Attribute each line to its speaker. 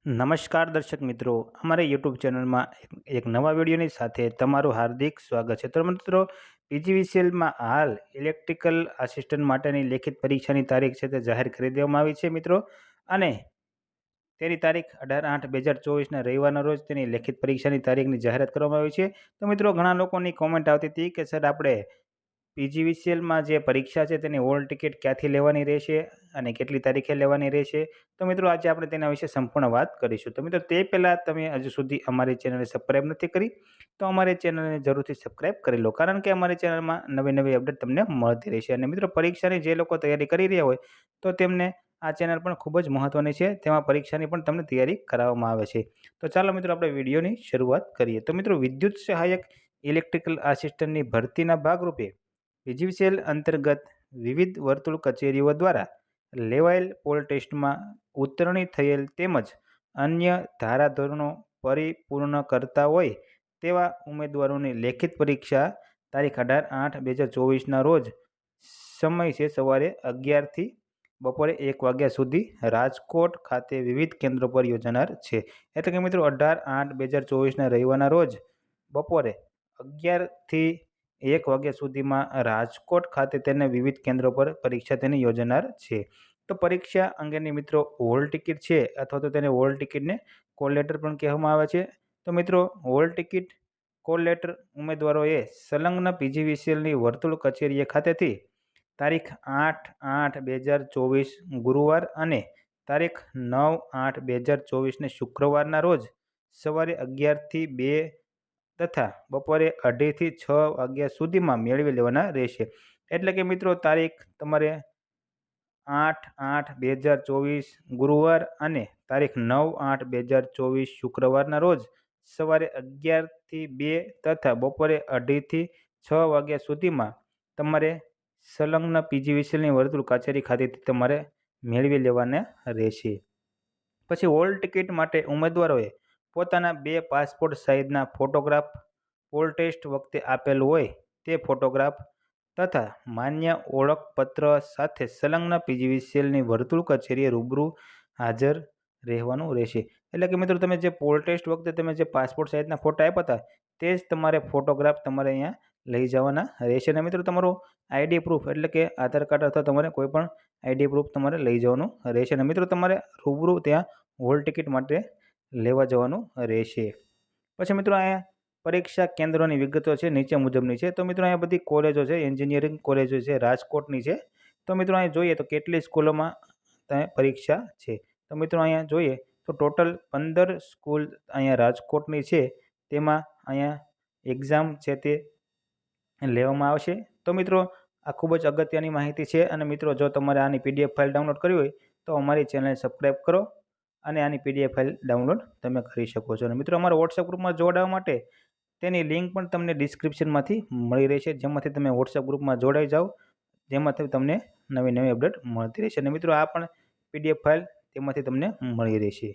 Speaker 1: નમસ્કાર દર્શક મિત્રો, અમારા યુટ્યુબ ચેનલમાં એક નવા વિડીયોની સાથે તમારું હાર્દિક સ્વાગત છે. તો મિત્રો, પીજીવીસીએલમાં હાલ ઇલેક્ટ્રિકલ આસિસ્ટન્ટ માટેની લેખિત પરીક્ષાની તારીખ છે તે જાહેર કરી દેવામાં આવી છે મિત્રો. અને તેની તારીખ 18/8/2024ના રવિવારના રોજ તેની લેખિત પરીક્ષાની તારીખની જાહેરાત કરવામાં આવી છે. તો મિત્રો, ઘણા લોકોની કોમેન્ટ આવતી હતી કે સર આપણે પીજીવીસીએલમાં જે પરીક્ષા છે તેની હોલ ટિકિટ ક્યાંથી લેવાની રહેશે અને કેટલી તારીખે લેવાની રહેશે. તો મિત્રો, આજે આપણે તેના વિશે સંપૂર્ણ વાત કરીશું. તો મિત્રો, તે પહેલાં તમે હજુ સુધી અમારી ચેનલને સબસ્ક્રાઈબ નથી કરી તો અમારી ચેનલને જરૂરથી સબસ્ક્રાઈબ કરી લો, કારણ કે અમારી ચેનલમાં નવી નવી અપડેટ તમને મળતી રહેશે. અને મિત્રો, પરીક્ષાની જે લોકો તૈયારી કરી રહ્યા હોય તો તેમને આ ચેનલ પણ ખૂબ જ મહત્ત્વની છે. તેમાં પરીક્ષાની પણ તમને તૈયારી કરાવવામાં આવે છે. તો ચાલો મિત્રો, આપણે વિડીયોની શરૂઆત કરીએ. તો મિત્રો, વિદ્યુત સહાયક ઇલેક્ટ્રિકલ આસિસ્ટન્ટની ભરતીના ભાગરૂપે પીજીવીસીએલ અંતર્ગત વિવિધ વર્તુળ કચેરીઓ દ્વારા લેવાયેલ પોલ ટેસ્ટમાં ઉત્તીર્ણ થયેલ તેમજ અન્ય ધારાધોરણો પરિપૂર્ણ કરતા હોય તેવા ઉમેદવારોની લેખિત પરીક્ષા તારીખ 18/8/2024ના રોજ સમય છે સવારે 11 થી બપોરે 1 વાગ્યા સુધી રાજકોટ ખાતે વિવિધ કેન્દ્રો પર યોજાનાર છે. એટલે કે મિત્રો, 18/8/2024ના રવિવારના રોજ બપોરે 11 થી 1 વાગ્યા સુધીમાં રાજકોટ ખાતે તેને વિવિધ કેન્દ્રો પર પરીક્ષા તેની યોજાનાર છે. તો પરીક્ષા અંગેની મિત્રો હોલ ટિકિટ છે, અથવા તો તેને હોલ ટિકિટને કોલ લેટર પણ કહેવામાં આવે છે. તો મિત્રો, હોલ ટિકિટ કોલ લેટર ઉમેદવારોએ સંલગ્ન પીજીવીસીએલની વર્તુળ કચેરી ખાતેથી તારીખ 8/8/2024 ગુરુવાર અને તારીખ 9/8/2024ને શુક્રવારના રોજ સવારે 11 થી 2 તથા બપોરે 2:30 થી 6 વાગ્યા સુધીમાં મેળવી લેવાના રહેશે. એટલે કે મિત્રો, તારીખ તમારે 8/8/2024 ગુરુવાર અને તારીખ 9/8/2024 શુક્રવારના રોજ સવારે 11 થી 2 તથા બપોરે 2:30 થી 6 વાગ્યા સુધીમાં તમારે સંલગ્ન પીજીવીસીએલની વર્તુળ કચેરી ખાતેથી તમારે મેળવી લેવાના રહેશે. પછી હોલ ટિકિટ માટે ઉમેદવારોએ પોતાના 2 પાસપોર્ટ સાઇઝના ફોટોગ્રાફ, પોલ ટેસ્ટ વખતે આપેલ હોય તે ફોટોગ્રાફ તથા માન્ય ઓળખપત્ર સાથે સંલગ્ન પીજીવીસીએલની વર્તુળ કચેરીએ રૂબરૂ હાજર રહેવાનું રહેશે. એટલે કે મિત્રો, તમે જે પોલ ટેસ્ટ વખતે તમે જે પાસપોર્ટ સાઇઝના ફોટા આપ્યા હતા તે જ તમારે ફોટોગ્રાફ તમારે અહીંયા લઈ જવાના રહેશે. અને મિત્રો, તમારું આઈડી પ્રૂફ એટલે કે આધાર કાર્ડ અથવા તમારે કોઈ પણ આઈડી પ્રૂફ તમારે લઈ જવાનું રહેશે. અને મિત્રો, તમારે રૂબરૂ ત્યાં હોલ ટિકિટ માટે લેવા જવાનું રહેશે. પછી મિત્રો, અહીંયા પરીક્ષા કેન્દ્રોની વિગતો છે નીચે મુજબની છે. તો મિત્રો, અહીંયા બધી કોલેજો છે, એન્જિનિયરિંગ કોલેજો છે, રાજકોટની છે. તો મિત્રો, અહીંયા જોઈએ તો કેટલી સ્કૂલોમાં પરીક્ષા છે. તો મિત્રો, અહીંયા જોઈએ તો ટોટલ 15 સ્કૂલ અહીંયા રાજકોટની છે. તેમાં અહીંયા એક્ઝામ છે તે લેવામાં આવશે. તો મિત્રો, આ ખૂબ જ અગત્યની માહિતી છે. અને મિત્રો, જો તમારે આની પીડીએફ ફાઇલ ડાઉનલોડ કરવી હોય તો અમારી ચેનલને સબસ્ક્રાઈબ કરો અને આની પીડીએફ ફાઇલ ડાઉનલોડ તમે કરી શકો છો. અને મિત્રો, અમારા વોટ્સએપ ગ્રુપમાં જોડાવા માટે તેની લિંક પણ તમને ડિસ્ક્રિપ્શનમાંથી મળી રહેશે, જેમાંથી તમે વોટ્સએપ ગ્રુપમાં જોડાઈ જાઓ, જેમાંથી તમને નવી નવી અપડેટ મળતી રહેશે. અને મિત્રો, આ પણ પીડીએફ ફાઇલ તેમાંથી તમને મળી રહેશે.